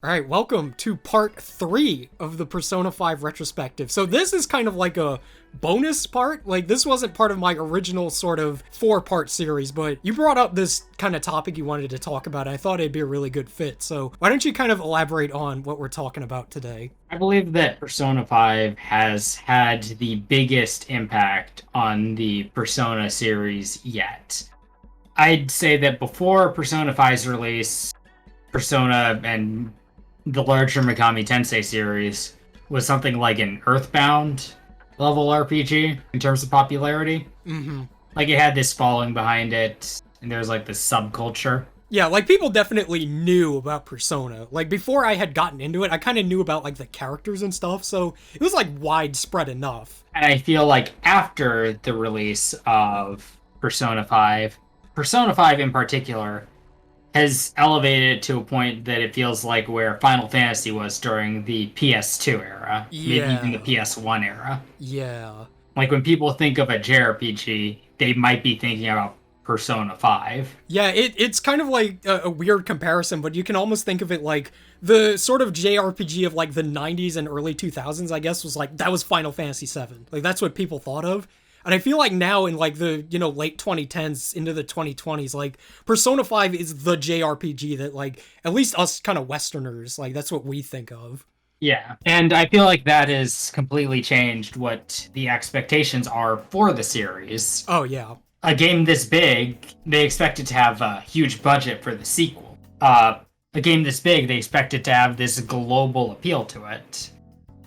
All right, welcome to part 3 of the Persona 5 retrospective. So this is kind of like a bonus part. Like, this wasn't part of my original sort of 4-part series, but you brought up this kind of topic you wanted to talk about. And I thought it'd be a really good fit. So why don't you kind of elaborate on what we're talking about today? I believe that Persona 5 has had the biggest impact on the Persona series yet. I'd say that before Persona 5's release, Persona and the larger Megami Tensei series was something like an Earthbound level RPG in terms of popularity. Mm-hmm. Like it had this following behind it, and there was like this subculture. Yeah, like, people definitely knew about Persona. Like, before I had gotten into it, I kind of knew about, like, the characters and stuff, so it was, like, widespread enough. And I feel like after the release of Persona 5, Persona 5 in particular has elevated it to a point that it feels like where Final Fantasy was during the PS2 era, maybe even the Yeah. PS1 era. Yeah. Like when people think of a JRPG, they might be thinking about Persona 5. Yeah, it's kind of like a weird comparison, but you can almost think of it like the sort of JRPG of like the 90s and early 2000s, I guess, was like, that was Final Fantasy VII. Like, that's what people thought of. And I feel like now in like the, late 2010s into the 2020s, like, Persona 5 is the JRPG that, like, at least us kind of Westerners, like, that's what we think of. Yeah, and I feel like that has completely changed what the expectations are for the series. Oh, yeah. A game this big, they expect it to have a huge budget for the sequel. A game this big, they expect it to have this global appeal to it.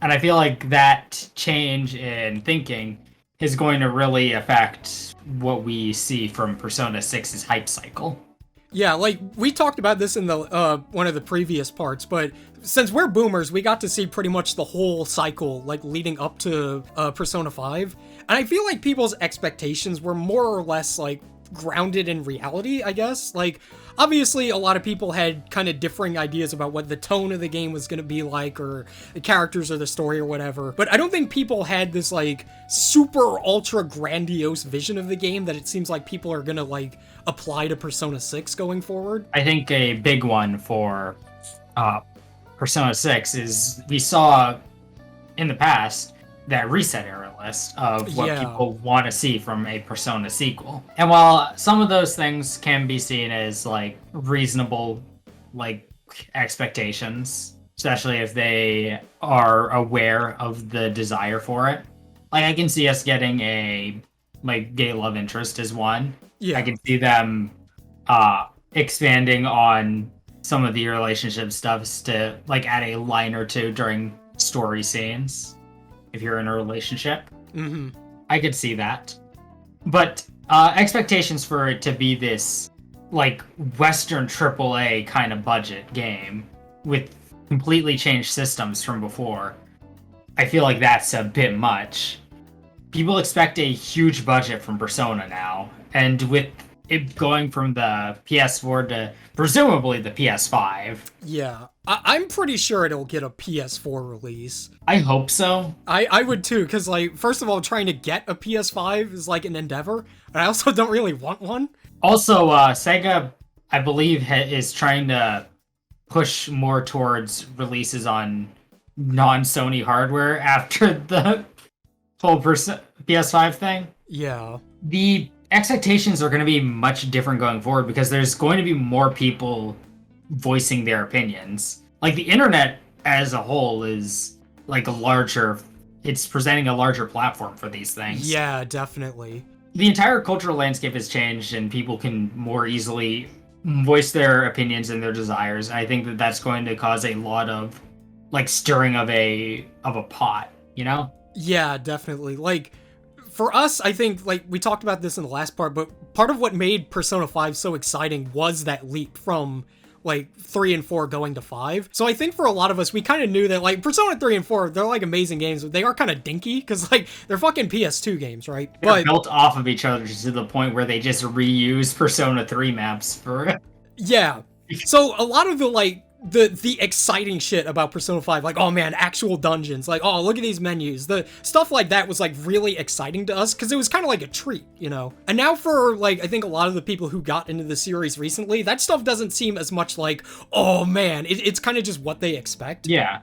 And I feel like that change in thinking is going to really affect what we see from Persona 6's hype cycle. Yeah, like, we talked about this in the one of the previous parts, but since we're boomers, we got to see pretty much the whole cycle, like, leading up to Persona 5. And I feel like people's expectations were more or less, like, grounded in reality, I guess. Like, obviously, a lot of people had kind of differing ideas about what the tone of the game was going to be like, or the characters or the story or whatever. But I don't think people had this, like, super ultra grandiose vision of the game that it seems like people are going to, like, apply to Persona 6 going forward. I think a big one for Persona 6 is we saw in the past that reset era list of what Yeah. people want to see from a Persona sequel. And while some of those things can be seen as like reasonable like expectations, especially if they are aware of the desire for it. Like I can see us getting a like gay love interest as one. Yeah. I can see them expanding on some of the relationship stuffs to like add a line or two during story scenes if you're in a relationship. Mm-hmm. I could see that. But expectations for it to be this like Western AAA kind of budget game with completely changed systems from before, I feel like that's a bit much. People expect a huge budget from Persona now, and with it going from the PS4 to presumably the PS5. Yeah. I'm pretty sure it'll get a PS4 release. I hope so. I would too, because, like, first of all, trying to get a PS5 is like an endeavor, and I also don't really want one. Also, Sega, I believe, is trying to push more towards releases on non-Sony hardware after the whole PS5 thing. Yeah. The expectations are going to be much different going forward because there's going to be more people voicing their opinions. Like the internet as a whole is like a larger, it's presenting a larger platform for these things. Yeah, definitely. The entire cultural landscape has changed and people can more easily voice their opinions and their desires. And I think that that's going to cause a lot of like stirring of a pot, you know? Yeah, definitely. Like, for us, I think, like, we talked about this in the last part, but part of what made Persona 5 so exciting was that leap from, like, 3 and 4 going to 5. So I think for a lot of us, we kind of knew that, like, Persona 3 and 4, they're, like, amazing games, but they are kind of dinky, because, like, they're fucking PS2 games, right? They're built off of each other to the point where they just reuse Persona 3 maps for... Yeah. So a lot of the, like, the exciting shit about Persona 5, like, oh man, actual dungeons, like, oh, look at these menus. The stuff like that was like really exciting to us because it was kind of like a treat, you know? And now for like, I think a lot of the people who got into the series recently, that stuff doesn't seem as much like, oh man, it's kind of just what they expect. Yeah.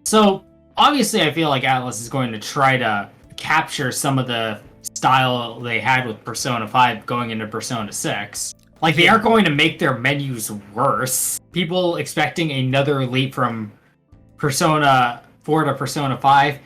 So obviously I feel like Atlus is going to try to capture some of the style they had with Persona 5 going into Persona 6. Like, they aren't going to make their menus worse. People expecting another leap from Persona 4 to Persona 5.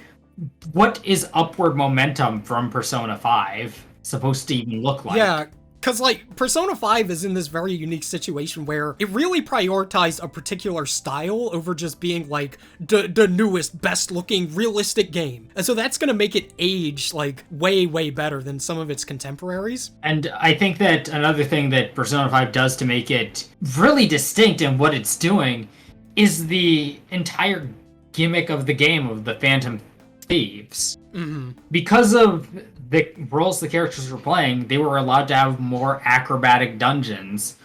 What is upward momentum from Persona 5 supposed to even look like? Yeah, because, like, Persona 5 is in this very unique situation where it really prioritized a particular style over just being, like, the newest, best-looking, realistic game. And so that's gonna make it age, like, way, way better than some of its contemporaries. And I think that another thing that Persona 5 does to make it really distinct in what it's doing is the entire gimmick of the game of the Phantom Thieves. Mm-hmm. Because of the roles the characters were playing, they were allowed to have more acrobatic dungeons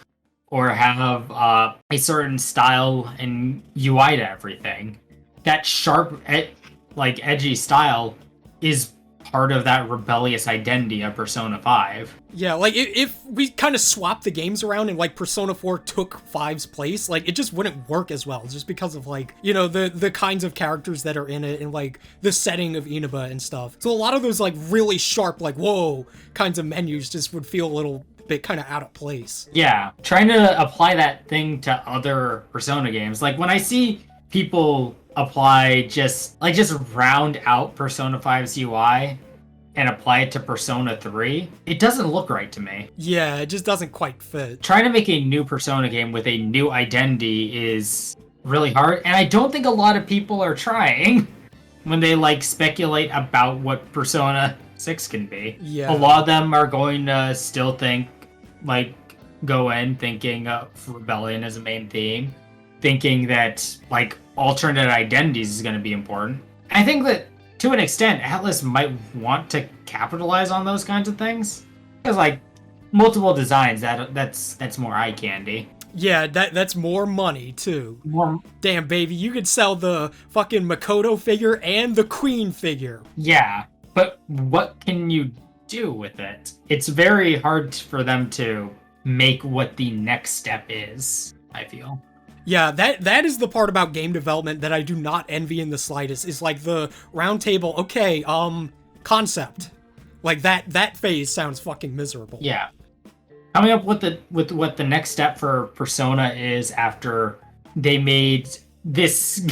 or have a certain style and UI to everything. That sharp, edgy style is part of that rebellious identity of Persona 5. Yeah, like, if we kind of swapped the games around and, like, Persona 4 took 5's place, like, it just wouldn't work as well, just because of, like, you know, the kinds of characters that are in it and, like, the setting of Inaba and stuff. So a lot of those, like, really sharp, like, whoa kinds of menus just would feel a little bit kind of out of place. Yeah, trying to apply that thing to other Persona games. Like, when I see people apply just round out Persona 5's UI and apply it to Persona 3, it doesn't look right to me. Yeah, it just doesn't quite fit. Trying to make a new Persona game with a new identity is really hard, and I don't think a lot of people are trying when they, like, speculate about what Persona 6 can be. Yeah. A lot of them are going to still think, like, go in thinking of rebellion as a main theme, thinking that, like, alternate identities is going to be important. I think that, to an extent, Atlus might want to capitalize on those kinds of things. Because, like, multiple designs, that's more eye candy. Yeah, that's more money, too. More... Damn, baby, you could sell the fucking Makoto figure and the Queen figure. Yeah, but what can you do with it? It's very hard for them to make what the next step is, I feel. Yeah, that is the part about game development that I do not envy in the slightest, is like the round table, okay, concept. Like that phase sounds fucking miserable. Yeah. Coming up with what the next step for Persona is after they made this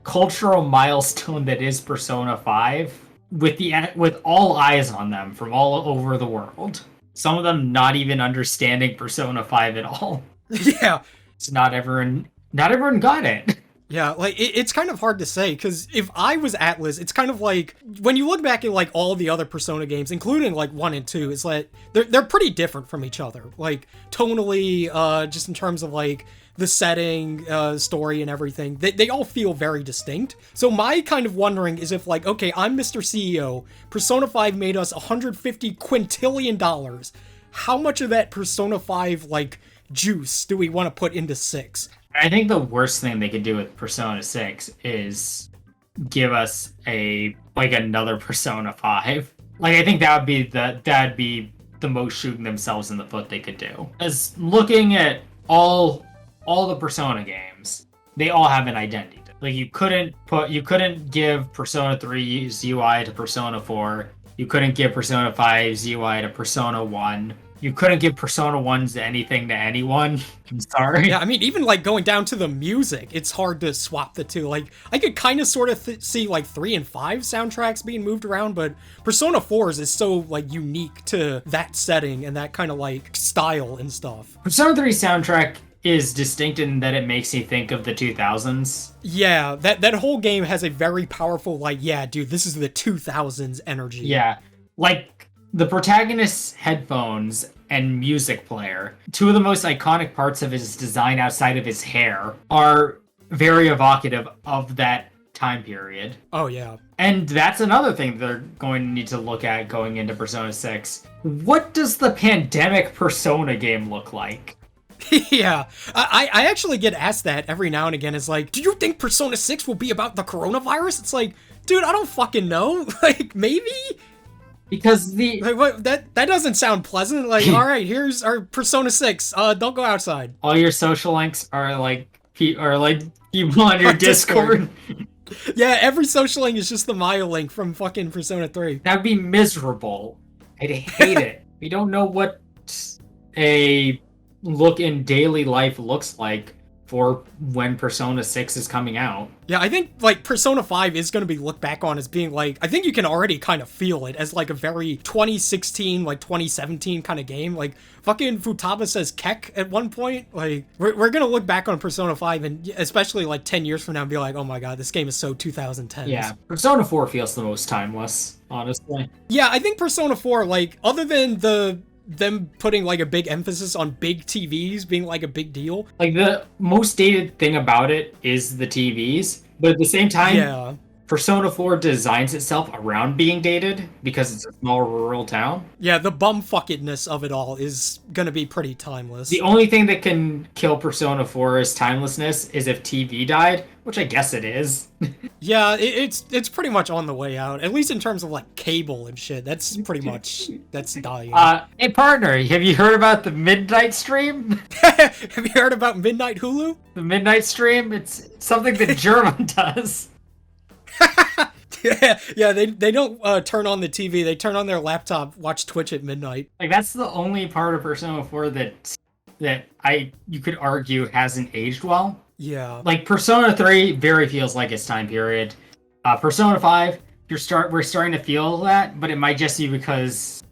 cultural milestone that is Persona 5 with all eyes on them from all over the world. Some of them not even understanding Persona 5 at all. Yeah. It's not everyone got it. Yeah, like, it's kind of hard to say, because if I was Atlus, it's kind of like, when you look back at, like, all the other Persona games, including, like, 1 and 2, it's like, they're pretty different from each other. Like, tonally, just in terms of, like, the setting, story, and everything, they all feel very distinct. So my kind of wondering is if, like, okay, I'm Mr. CEO, Persona 5 made us $150 quintillion. How much of that Persona 5, like, juice do we want to put into 6? I think the worst thing they could do with Persona 6 is give us another Persona 5. Like, I think that'd be the most shooting themselves in the foot they could do. As looking at all the Persona games, they all have an identity. Like, you couldn't give Persona 3's UI to Persona 4. You couldn't give Persona 5's UI to Persona 1. You couldn't give Persona 1's anything to anyone. I'm sorry. Yeah, I mean, even, like, going down to the music, it's hard to swap the two. Like, I could kind of sort of see, like, 3 and 5 soundtracks being moved around, but Persona 4's is so, like, unique to that setting and that kind of, like, style and stuff. Persona 3 soundtrack is distinct in that it makes you think of the 2000s. Yeah, that whole game has a very powerful, like, yeah, dude, this is the 2000s energy. Yeah, like, the protagonist's headphones and music player, two of the most iconic parts of his design outside of his hair, are very evocative of that time period. Oh, yeah. And that's another thing they're going to need to look at going into Persona 6. What does the pandemic Persona game look like? Yeah, I actually get asked that every now and again. Is like, do you think Persona 6 will be about the coronavirus? It's like, dude, I don't fucking know. Like, maybe? Because the Like, what? That doesn't sound pleasant. Like, all right, here's our Persona 6. Don't go outside. all your social links are like people on your Discord. Yeah, every social link is just the Maya link from fucking Persona 3. That'd be miserable. I'd hate it. We don't know what a look in daily life looks like for when Persona 6 is coming out. Yeah, I think, like, Persona 5 is going to be looked back on as being, like, I think you can already kind of feel it as, like, a very 2016, like, 2017 kind of game. Like, fucking Futaba says Kek at one point. Like, we're going to look back on Persona 5 and especially, like, 10 years from now and be like, oh my god, this game is so 2010s. Yeah, Persona 4 feels the most timeless, honestly. Yeah, I think Persona 4, like, other than them putting like a big emphasis on big TVs being like a big deal. Like the most dated thing about it is the TVs, but at the same time, Yeah. Persona 4 designs itself around being dated because it's a small rural town. Yeah, the bumfuckedness of it all is gonna be pretty timeless. The only thing that can kill Persona 4's timelessness is if TV died, which I guess it is. Yeah, it's pretty much on the way out. At least in terms of like cable and shit. That's dying. Hey partner, have you heard about the Midnight Stream? Have you heard about Midnight Hulu? The Midnight Stream? It's something that German does. Yeah, they don't turn on the TV. They turn on their laptop, watch Twitch at midnight. Like that's the only part of Persona 4 that you could argue hasn't aged well. Yeah. Like Persona 3 very feels like its time period. Persona 5, we're starting to feel that, but it might just be because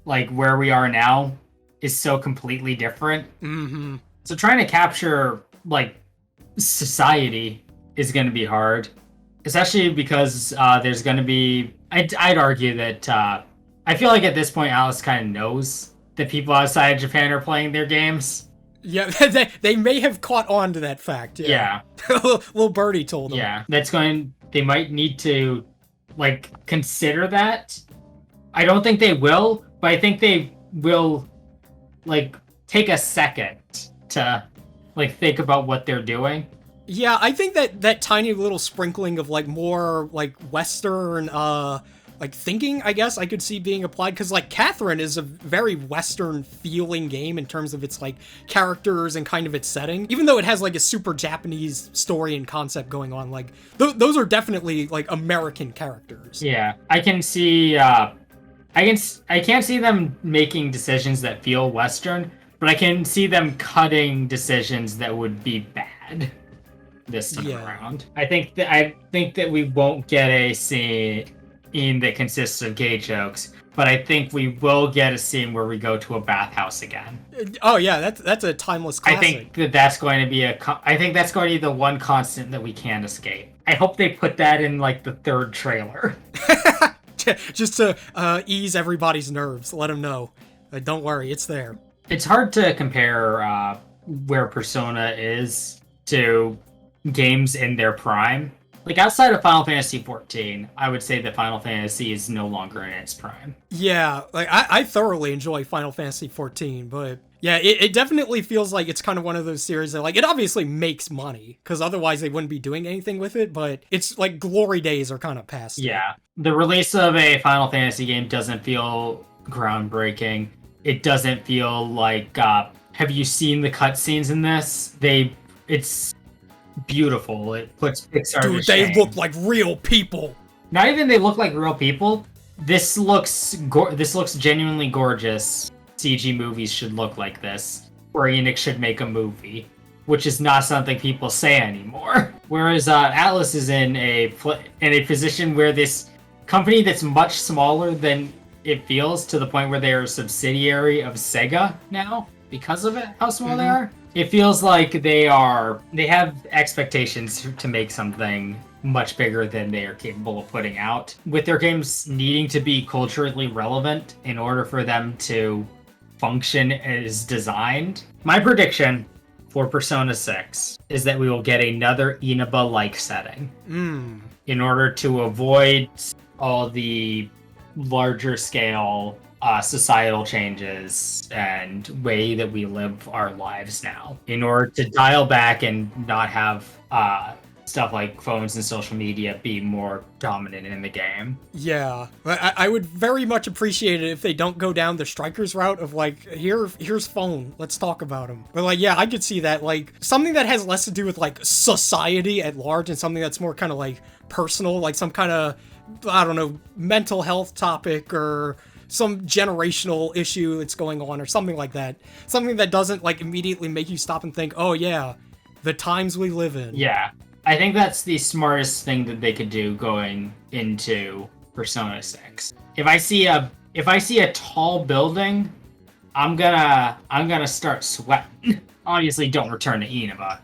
like where we are now is so completely different. Mm-hmm. So trying to capture like society is going to be hard. Especially because there's going to be... I'd argue that... I feel like at this point, Alice kind of knows that people outside of Japan are playing their games. Yeah, they may have caught on to that fact. Yeah. Little birdie told them. Yeah, they might need to, like, consider that. I don't think they will, but I think they will, like, take a second to, like, think about what they're doing. Yeah, I think that tiny little sprinkling of like more like Western like thinking, I guess I could see being applied, because like Catherine is a very Western feeling game in terms of its like characters and kind of its setting, even though it has like a super Japanese story and concept going on. Like those are definitely like American characters. Yeah, I can see I can't see them making decisions that feel Western, but I can see them cutting decisions that would be bad this time around. I think that we won't get a scene that consists of gay jokes, but I think we will get a scene where we go to a bathhouse again. Oh yeah, that's a timeless classic. I think that's going to be the one constant that we can't escape. I hope they put that in like the third trailer. Just to ease everybody's nerves, let them know. Don't worry, it's there. It's hard to compare where Persona is to games in their prime. Like outside of Final Fantasy XIV, I would say that Final Fantasy is no longer in its prime. Yeah, like I thoroughly enjoy Final Fantasy XIV, but yeah, it definitely feels like it's kind of one of those series that like it obviously makes money, because otherwise they wouldn't be doing anything with it, but it's like glory days are kind of past. Yeah, the release of a Final Fantasy game doesn't feel groundbreaking. It doesn't feel like have you seen the cutscenes in this? It's beautiful. It puts Pixar to shame. They look like real people. Not even they look like real people. This looks genuinely gorgeous. CG movies should look like this. Square Enix should make a movie, which is not something people say anymore. Whereas Atlas is in a position where this company that's much smaller than it feels, to the point where they are a subsidiary of Sega now because of it, how small they are. It feels like they have expectations to make something much bigger than they are capable of putting out, with their games needing to be culturally relevant in order for them to function as designed. My prediction for Persona 6 is that we will get another Inaba-like setting in order to avoid all the larger scale societal changes and way that we live our lives now in order to dial back and not have stuff like phones and social media be more dominant in the game. Yeah, I would very much appreciate it if they don't go down the Strikers route of like, here's phone, let's talk about him. But like, yeah, I could see that, like, something that has less to do with like society at large and something that's more kind of like personal, like some kind of, I don't know, mental health topic or some generational issue that's going on or something like that. Something that doesn't like immediately make you stop and think, oh yeah, the times we live in. Yeah. I think that's the smartest thing that they could do going into Persona 6. If I see a tall building, I'm gonna start sweating. Obviously, don't return to Inaba,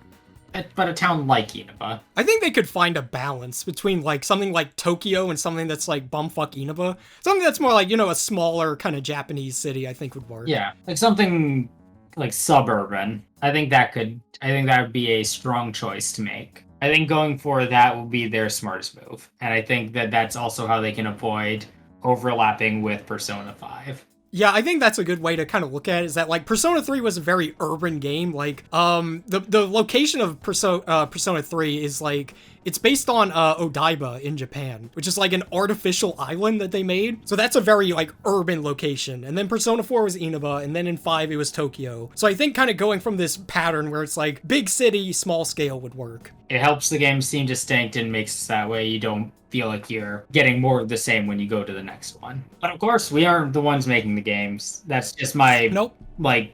but a town like Inaba. I think they could find a balance between like something like Tokyo and something that's like bumfuck Inaba. Something that's more like, you know, a smaller kind of Japanese city, I think would work. Yeah, like something like suburban. I think that would be a strong choice to make. I think going for that will be their smartest move. And I think that that's also how they can avoid overlapping with Persona 5. Yeah, I think that's a good way to kind of look at it, is that like Persona 3 was a very urban game. Like the location of Persona 3 is like, it's based on Odaiba in Japan, which is like an artificial island that they made. So that's a very like urban location. And then Persona 4 was Inaba, and then in 5 it was Tokyo. So I think kind of going from this pattern where it's like big city, small scale would work. It helps the game seem distinct and makes that way you don't feel like you're getting more of the same when you go to the next one. But of course, we aren't the ones making the games. That's just my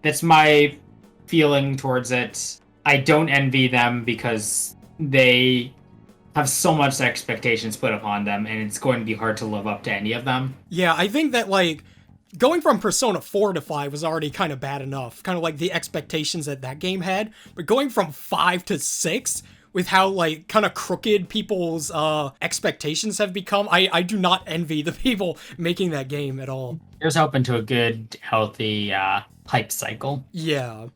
that's my feeling towards it. I don't envy them because they have so much expectations put upon them, and it's going to be hard to live up to any of them. Yeah, I think that like going from Persona 4 to 5 was already kind of bad enough, kind of like the expectations that game had, but going from 5 to 6 with how like kind of crooked people's expectations have become, I do not envy the people making that game at all. Here's hoping to a good, healthy hype cycle. Yeah.